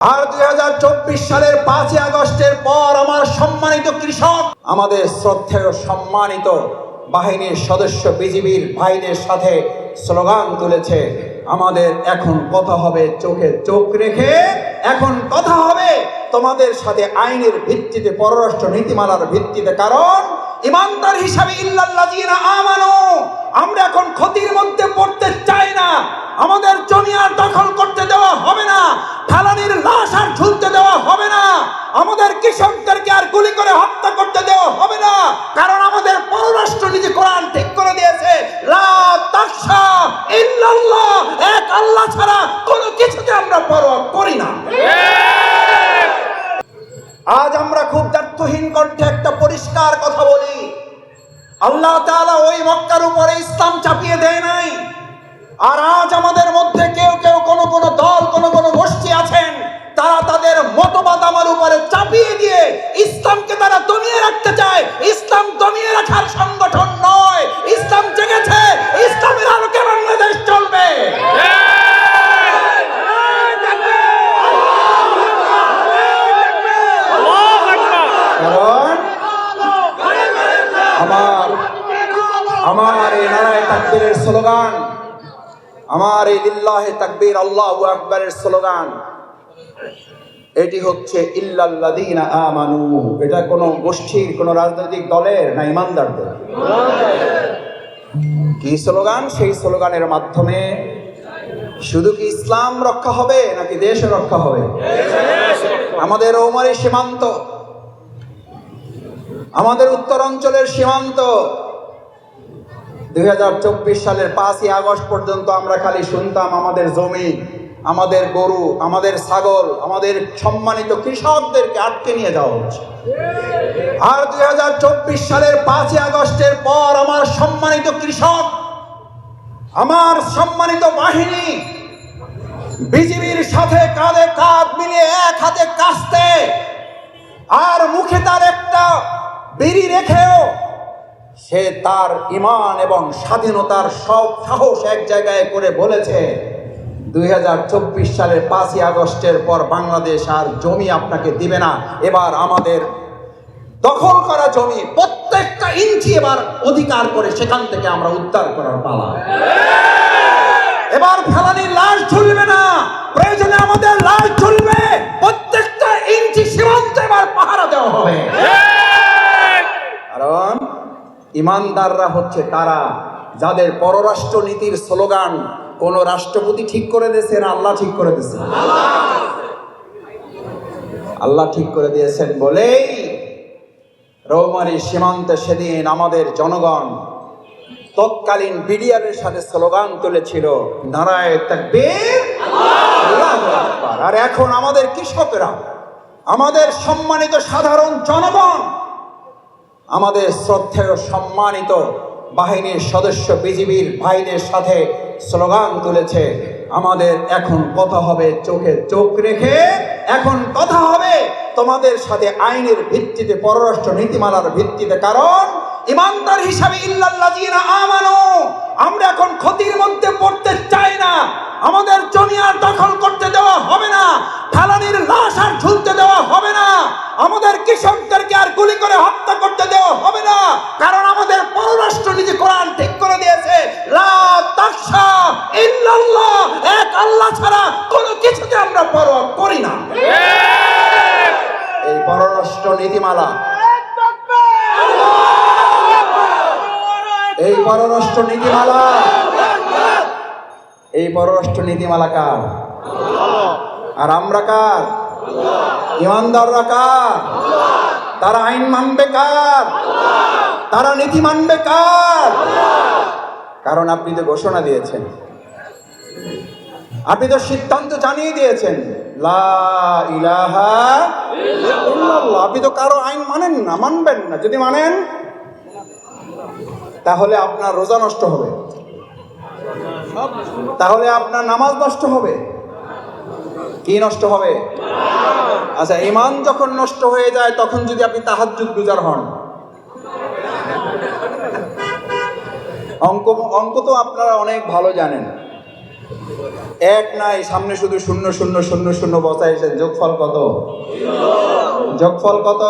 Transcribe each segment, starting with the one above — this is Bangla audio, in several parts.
আর 2024 সালের 5ই আগস্টের পর আমার সম্মানিত কৃষক, আমাদের শ্রদ্ধেয় সম্মানিত বাহিনীর সদস্য বিজিবির ভাইদের সাথে স্লোগান তুলেছে, আমাদের এখন কথা হবে চোখে চোখ রেখে, এখন কথা হবে তোমাদের সাথে আইনের ভিত্তিতে, পররাষ্ট্র নীতিমালার ভিত্তিতে। কারণ ইমানদার হিসাবে ইল্লাল্লাযিনা আমানু, আমরা এখন ক্ষতির মধ্যে পড়তে চাই না। আমাদের জমি আর দখল করতে দেওয়া হবে না, ফেলানির লাশ আর ঝুলতে দেওয়া হবে না, আমাদের কৃষকদেরকে আর গুলি করে হত্যা করতে দেওয়া হবে না। কারণ আমাদের পররাষ্ট্র নীতি কোরআন ঠিক করে দিয়েছে, লা তাখশা ইল্লাল্লাহ, এক আল্লাহ ছাড়া কোনো কিছুতে আমরা পরোয়া করি না। আজ আমরা খুব দ্ব্যর্থহীন কণ্ঠে একটা পরিষ্কার কথা বলি, আল্লাহ তাআলা ওই মক্কার উপরে ইসলাম চাপিয়ে দেয় নাই। আর আজ আমাদের মধ্যে কেউ কেউ কোন দল, কোন গোষ্ঠী আছেন, তারা তাদের মতবাদ আমার উপরে চাপিয়ে দিয়ে ইসলামকে তারা দমিয়ে রাখতে চায়। ইসলাম দমিয়ে রাখার সংগঠন নয়, ইসলাম জেগেছে, ইসলামের আলোকে বাংলাদেশ চলবে। কারণ আমার এই নারায়ে তাকবীরের স্লোগান, আমার এই লিল্লাহে তাকবীর আল্লাহু আকবারের স্লোগান, এটি হচ্ছে ইল্লাল্লাযিনা আমানু। এটা কোনো গোষ্ঠীর, কোনো রাজনৈতিক দলের না, ইমানদারদের। কি স্লোগান? সেই স্লোগানের মাধ্যমে শুধু কি ইসলাম রক্ষা হবে নাকি দেশ রক্ষা হবে? আমাদের ওমরের সীমান্ত, আমাদের উত্তরাঞ্চলের সীমান্ত, 2024 সালের 5ই আগস্ট পর্যন্ত আমরা খালি শুনতাম আমাদের জমি, আমাদের গরু, আমাদের ছাগল, আমাদের সম্মানিত কৃষকদেরকে আটকে নিয়ে যাওয়া হচ্ছে। আর 2024 সালের 5ই আগস্টের পর আমার সম্মানিত কৃষক, আমার সম্মানিত বাহিনী বিজিবির সাথে কাঁধে কাঁধ মিলিয়ে এক হাতে কাস্তে আর মুখে তার একটা বিড়ি রেখেও সে তার ঈমান এবং স্বাধীনতার সব সাহস এক জায়গায় করে বলেছে, 2024 সালের 5ই আগস্টের পর বাংলাদেশ আর জমি আপনাকে দিবে না। এবার আমাদের দখল করা জমি প্রত্যেকটা ইঞ্চি এবার অধিকার করে সেখান থেকে আমরা উদ্ধার করার পালা। এবার ফেলানির লাশ ঝুলবে না, প্রয়োজনে আমাদের লাশ ঝুলবে, প্রত্যেকটা ইঞ্চি সীমান্ত এবার পাহারা দেওয়া হবে। কারণ ইমানদাররা হচ্ছে তারা যাদের পররাষ্ট্র নীতির স্লোগান কোন রাষ্ট্রপতি ঠিক করে দিয়েছে না আল্লাহ ঠিক করে দিয়েছে? আল্লাহ ঠিক করে দিয়েছেন বলেই রৌমারী সীমান্তে সেদিন আমাদের জনগণ তৎকালীন বিডিআরের সাথে স্লোগান তুলেছিল, নারায়ে তাকবীর আল্লাহু আকবার। আর এখন আমাদের কৃষকরা, আমাদের সম্মানিত সাধারণ জনগণ, আমাদের শ্রদ্ধেয় সম্মানিত বাহিনীর সদস্য বিজিবির ভাইদের সাথে স্লোগান তুলেছে, আমাদের এখন কথা হবে চোখে চোখ রেখে, এখন কথা হবে তোমাদের সাথে আইনের ভিত্তিতে, পররাষ্ট্র নীতিমালার ভিত্তিতে। কারণ ইমানদার হিসাবে ইল্লাল্লাযিনা আমানু, আমরা এখন ক্ষতির মধ্যে পড়তে চাই না। আমাদের জমি আর দখল করতে দেওয়া হবে না, ফেলানির লাশ আর ঝুলতে দেওয়া হবে না, আমাদের কৃষকদেরকে আর গুলি করে হত্যা করতে দেওয়া হবে না। কারণ আমাদের পররাষ্ট্র নীতি কোরআন ঠিক করে দিয়েছে, লা তাখশা ইল্লাল্লাহ, এক আল্লাহ ছাড়া কোনো কিছুতে আমরা পরোয়া করি না। এই পররাষ্ট্র নীতিমালা, এই পররাষ্ট্র নীতিমালা, এই পররাষ্ট্র নীতিমালা কার? আর আমরা কার? ইমানদাররা কার? তারা আইন মানবে কার? তারা নীতি মানবে কার? কারণ আপনি তো ঘোষণা দিয়েছেন, আপনি তো সিদ্ধান্ত জানিয়ে দিয়েছেন, লা ইলাহা ইল্লাল্লাহ। আপনি তো কারো আইন মানেন না, মানবেন না। যদি মানেন তাহলে আপনার রোজা নষ্ট হবে, তাহলে আপনার নামাজ নষ্ট হবে। কি নষ্ট হবে? আচ্ছা, ঈমান যখন নষ্ট হয়ে যায় তখন যদি আপনি তাহাজ্জুদ গুজার হন, অঙ্ক তো আপনারা অনেক ভালো জানেন। এক নাই, সামনে শুধু শূন্য শূন্য শূন্য শূন্য বসাইছেন। যোগফল কত? যোগফল কত?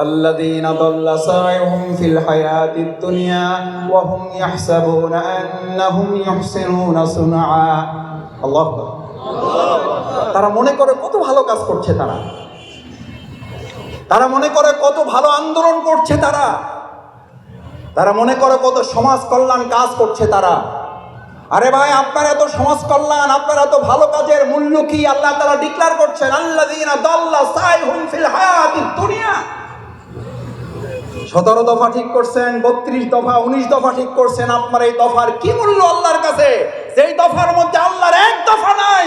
الذين ضل سعيهم في الحياة الدنيا وهم يحسبون أنهم يحسنون صنعا। আল্লাহু আকবার। তারা মনে করে কত ভালো কাজ করছে, তারা মনে করে কত ভালো আন্দোলন করছে, তারা মনে করে কত সমাজ কল্যাণ কাজ করছে তারা। আরে ভাই, আপনার এত সমাজ কল্যাণ, আপনার এত ভালো কাজের মূল্য কি? আল্লাহ তাআলা ডিক্লেয়ার করছেন আল্লাযীনা দাল্লা সাইহুম ফিল হায়াতিদ দুনিয়া। 17 দফা ঠিক করছেন, 32 দফা, 19 দফা ঠিক করছেন। আপনার এই দফার কি মূল্য আল্লাহর কাছে? যেই দফার মধ্যে আল্লাহর এক দফা নাই,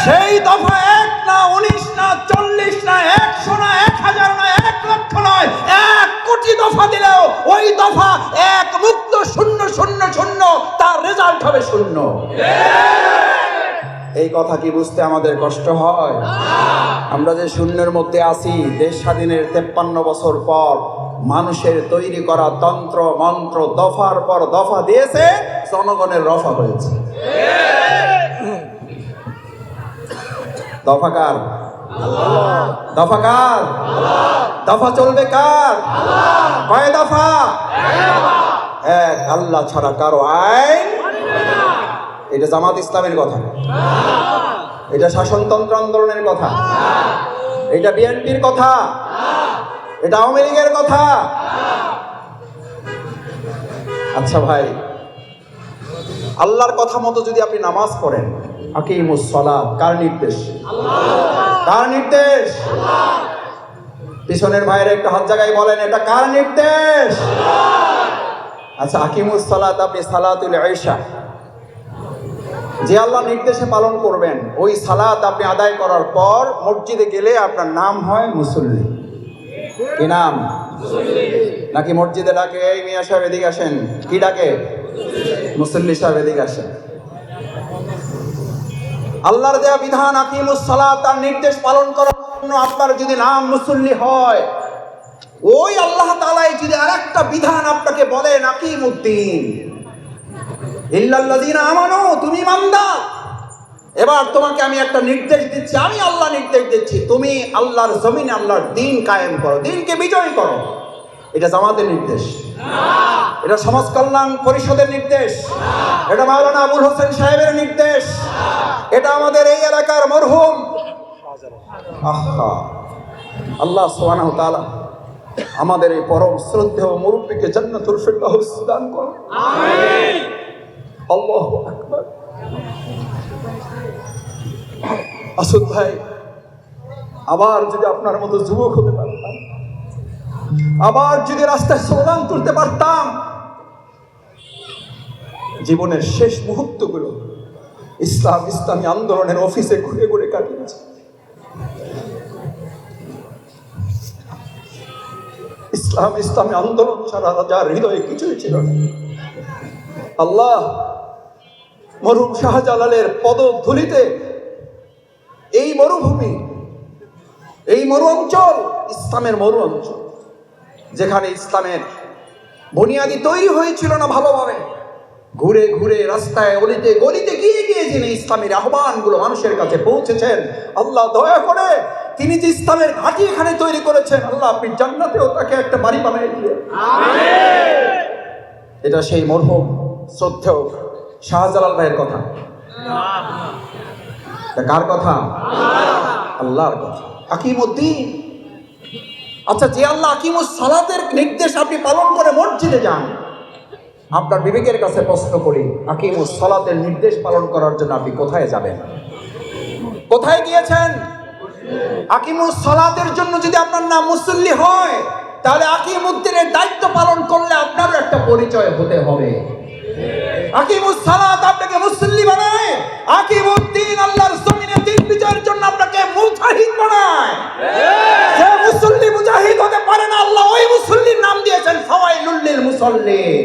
সেই দফা 1 না, 19 না, 40 না, 100 না, 1000 না, 1 লক্ষ নয়, 1 কোটি দফা দিলেও ওই দফা এক মুক্ত শূন্য শূন্য শূন্য, তার রেজাল্ট হবে শূন্য। এই কথা কি বুঝতে আমাদের কষ্ট হয়? আমরা যে শূন্যের মধ্যে আছি, দেশ স্বাধীনের 53 বছর পর মানুষের তৈরি করা তন্ত্র মন্ত্র দফার পর দফা দিয়েছে, জনগণের রফা হয়েছে। দফা কার? দফা কার? দফা চলবে কার? কয় দফা? এক। আল্লাহ ছাড়া কারো আইন। এটা জামাত ইসলামের কথা, এটা শাসনতন্ত্র আন্দোলনের কথা, এটা বিএনপির কথা, এটা আওয়ামী লীগের কথা। আচ্ছা ভাই, আল্লাহর কথা মতো যদি আপনি নামাজ পড়েন, আকিমুস সালাত কার নির্দেশ? কার নির্দেশ? পিছনের ভাইয়ের একটা হাত জায়গায় বলেন, এটা কার নির্দেশ? আচ্ছা, আকিমুস সালাত, আপনি সালাতুল ইশা যে আল্লাহ নির্দেশে পালন করবেন, ওই সালাত আপনি আদায় করার পর মসজিদে গেলে আপনার নাম হয় মুসল্লি। কি নাম? নাকি মসজিদে ডাকে, এই মিয়া সাহেব এদিকে আসেন, কি ডাকে? মুসল্লি সাহেব এদিকে আসেন। আল্লাহর দেয়া বিধান আকিমুস সালাত, তার নির্দেশ পালন করার জন্য আপনার যদি নাম মুসল্লি হয়, ওই আল্লাহ তাআলাই যদি আরেকটা বিধান আপনাকে বলেন আকিমুদ্দিন ইল্লাল্লাযীনা আমানু, তুমি ইমানদার, এবার তোমাকে আমি একটা নির্দেশ দিচ্ছি, আমি আল্লাহ নির্দেশ দিচ্ছি, তুমি আল্লাহর জমিনে আল্লাহর দ্বীন কায়েম করো, দ্বীনকে বিজয় করো। এটা জামাতের নির্দেশ? এটা সমাজ কল্যাণ পরিষদের নির্দেশ? এটা মাওলানা আবুল হোসেন সাহেবের নির্দেশ? এটা আমাদের এই এলাকার মরহুম আল্লাহ সুবহানাহু ওয়া তাআলা আমাদের এই পরম শ্রদ্ধেয় মুরব্বিকে জান্নাতুল ফিরদাউস দান করুন। আমিন। আল্লাহু আকবার। আসুন ভাই, আবার যদি আপনার মতো যুবক হতে পারতাম, আবার যদি রাস্তায় স্লোগান তুলতে পারতাম, জীবনের শেষ মুহূর্তগুলো ইসলামী আন্দোলনের অফিসে ঘুরে ঘুরে কাটিয়েছে। ইসলামী আন্দোলন ছাড়া যার হৃদয়ে কিছুই ছিল না। আল্লাহ মরহুম শাহজালালের পদধূলিতে এই মরুভূমি, এই মরু অঞ্চল ইসলামের মরু অঞ্চল, যেখানে ইসলামের বুনিয়াদি তৈরি হয়েছিল না ভালোভাবে, ঘুরে ঘুরে রাস্তায় অলিতে গলিতে গিয়ে গিয়ে যিনি ইসলামের আহ্বানগুলো মানুষের কাছে পৌঁছেছেন, আল্লাহ দয়া করে তিনি যে ইসলামের ঘাঁটি এখানে তৈরি করেছেন, আল্লাহ আপনি জান্নাতেও তাকে একটা বাড়ি বানিয়ে দিলেন। আমিন। এটা সেই মরহুম শ্রদ্ধেয় শাহজালাল ভাইয়ের কথা। কার কথা? আল্লাহর কথা। আকিমুদ্দিন। আচ্ছা, যে আল্লাহ আকিমুস সালাতের নির্দেশ আপনি পালন করে মসজিদে যান, আপনার বিবেকের কাছে প্রশ্ন করি, আকিমুস সালাতের নির্দেশ পালন করার জন্য আপনি কোথায় যাবেন? কোথায় গিয়েছেন? আকিমুস সালাতের জন্য যদি আপনার নাম মুসল্লি হয়, তাহলে আকিমুদ্দিনের দায়িত্ব পালন করলে আপনারও একটা পরিচয় হতে হবে। আকিমুস সালাত আপনাকে মুসল্লি বানায়, আকিমুদ্দিন আল্লাহর জমিনে দ্বীন বিজয়ের জন্য আপনাকে মুজাহিদ বানায়। যে মুসল্লি মুজাহিদ হতে পারে না, আল্লাহ ওই মুসল্লির নাম দিয়েছেন ফাওয়াইলুল লিল মুসাল্লিন।